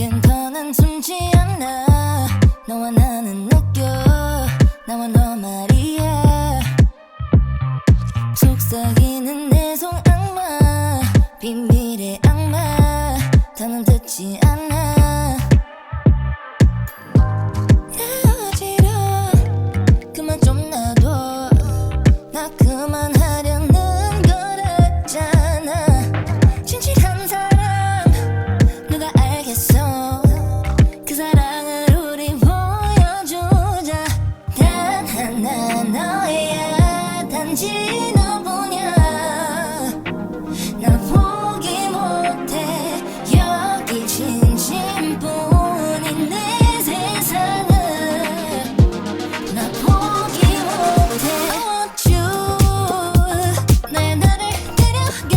이젠 더는 숨지 않아 너와 나는 느껴 나와 너 말이야 속삭이는 내 손악마 비밀의 악마 더는 듣지 않아 헤어지려 그만 좀 놔둬 나 그만하려는 거랬잖아 진실한 사람 누가 알겠어 그 사랑을 우리 보여주자 단 하나 너야 단지 너뿐이야 날 포기 못해 여기 진심뿐인 내 세상을 나 포기 못해 I want you 내 나를 데려가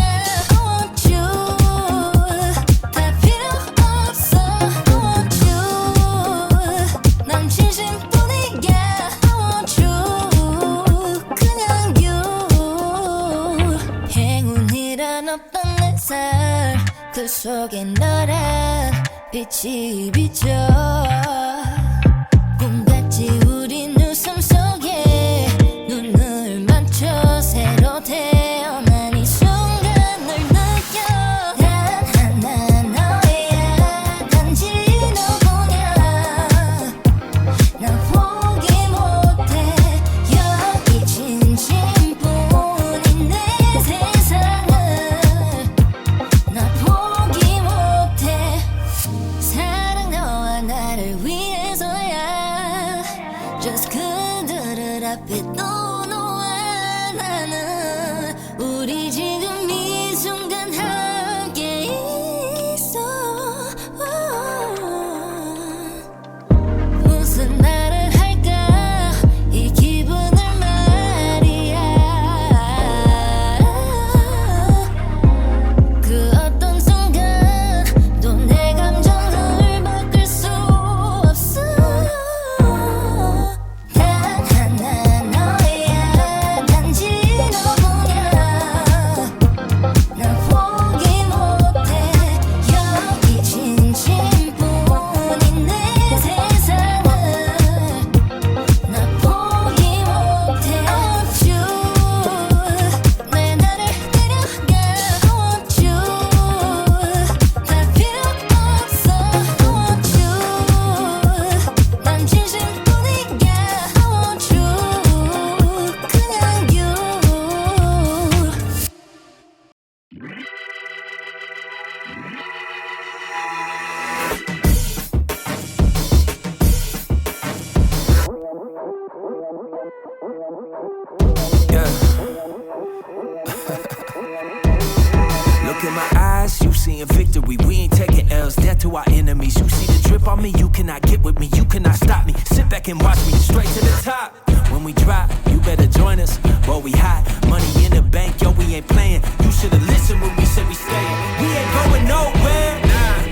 I want you 다 필요 없어 I want you 난 진심뿐이야 I want you 그냥 you 행운이란 없던 내 살 그 속에 너란 빛이 비쳐 꿈같이 우린 웃음 속에 눈을 맞춰 새로 태어난 이 순간을 느껴 단 하나 너야 단지 너뿐이야 난 포기 못해 여기 진심뿐인 내 세상을 나 포기 못해 사랑 너와 나를 위해서야 Just 그들을 앞에 또 놓아 나는 우리 지금 이 순간 함께 있어 무슨 말을 할까 이 기분을 말이야 그 어떤 순간도 내 감정을 바꿀 수 없어 단 하나 너야 단지 너뿐이야 난 포기 못해 여기 진심뿐인 내 세상을 나 포기 못해 I want you 내 나를 데려가 I want you 다 필요 없어 I want you 난 진심뿐이야 I want you 그냥 you Yeah. Look in my eyes, you seeing victory. We ain't taking L's, death to our enemies. You see the drip on me, you cannot get with me, you cannot stop me. Sit back and watch me straight to the top. When we drop, you better join us. Boy, we hot, money in the bank, yo, we ain't playing. You should've listened when we said we staying. We ain't going nowhere,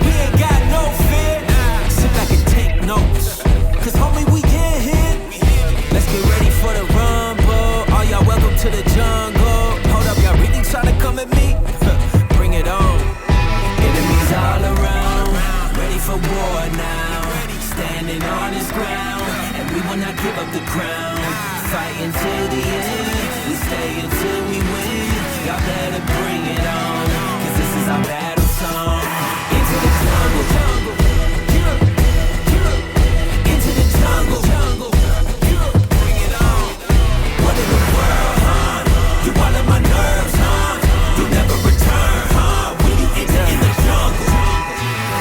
we ain't got no fear. Sit back and take notes, cause homie, we get hit. Let's get ready for the rumble. All y'all welcome to the jungle. Hold up, y'all really tryna come at me? Bring it on. Enemies all around, ready for war now. Standing on this ground, and we will not give up the crown. Fight until the end, we stay until we win. Y'all better bring it on, cause this is our battle song. Into the jungle, into the jungle. Bring it on. What in the world, huh? You all in my nerves, huh? You never return, huh? When you enter in the jungle.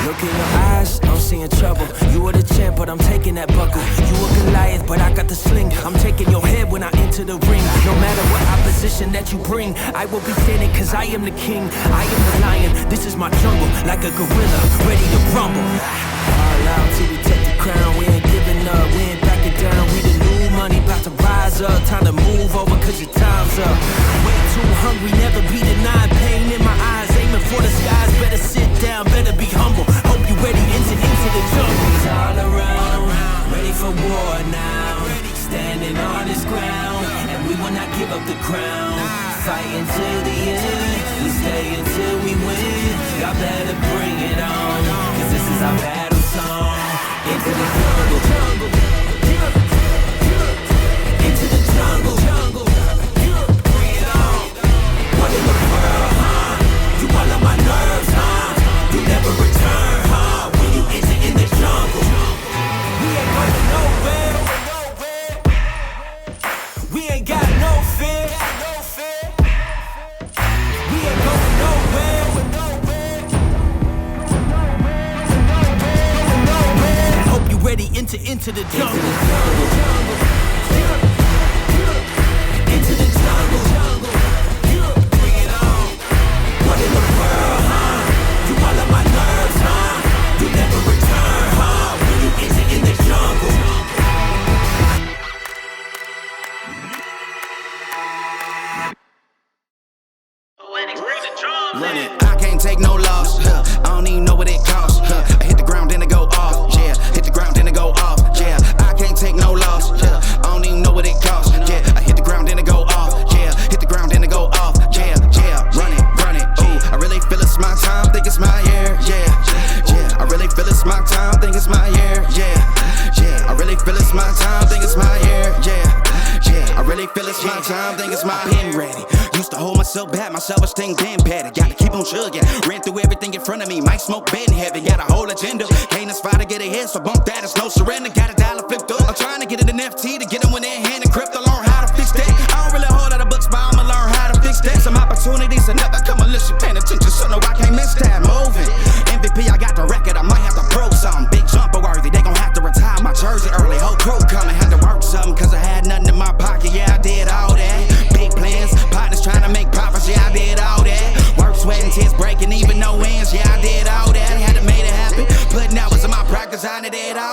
Look in your eyes, I'm seeing trouble. You were the champ, but I'm taking that buckle. You a Goliath, but I got the sling. I'm taking your head when I enter the ring. No matter what opposition that you bring, I will be standing cause I am the king. I am the lion, this is my jungle. Like a gorilla, ready to rumble. All out till we take the crown. We ain't giving up, we ain't backing down. We the new money, about to rise up. Time to move over cause your time's up. Way too hungry, never be denied. Pain in my eyes, aiming for the skies. Better sit down, better be humble. Hope you ready into the jungle. It's all around, ready for war now. Standing on this ground, and we will not give up the crown. Fight until the end, we stay until we win. Y'all better bring it on, cause this is our battle. Into the jungle. Bring it on. What in the world, huh? You all on my nerves, huh? You never return, huh? When you enter in the jungle. We ain't going nowhere. We ain't got no fear. We ain't going nowhere. Hope you ready, enter into the jungle. Into the jungle. Bring it on. What in the world, huh? You all on my nerves, huh? You never return, huh? When you enter in the jungle. Run it. I can't take no loss. I don't even know what it costs. I hit the ground then it go off. Yeah, hit the ground then it go off. Yeah, I can't take no loss. I don't even know what it costs. Yeah, I hit the ground then it go off. Yeah, hit the ground then it go off. Yeah, run it. Ooh, I really feel it's my time. Think it's my year. Yeah. I really feel it's my time. Think it's my year. Yeah. I really feel it's my time. Think it's my year. Yeah. I really feel it's my time. Think it's my pen ready. Used to hold myself back, my self-esteem damn bad. Gotta keep on chugging. Ran through everything in front of me. Might smoke bed in heaven. Got a whole agenda. Can't aspire to get ahead, so bump that. It's no surrender. Got a dollar flipped up. I'm trying to get it in FT to get them in their hand and crypto. Learn how to fix that. I don't really hold out of books, but I'ma learn how to fix that. Some opportunities are never come unless you paying attention. So no, I can't miss that. Moving. MVP, I got the record. I might have to pro something. Big jumper worthy. They gon' have to retire my jersey early. Whole crew coming. Had to work something, cause I had nothing in my pocket. Yeah, I did all that. Big plans. Partners trying to make profits. Yeah, I did all that. Work, sweat, and tears breaking, even no wins. Yeah, I did all that. Had to make it happen. Putting hours in my practice, I did all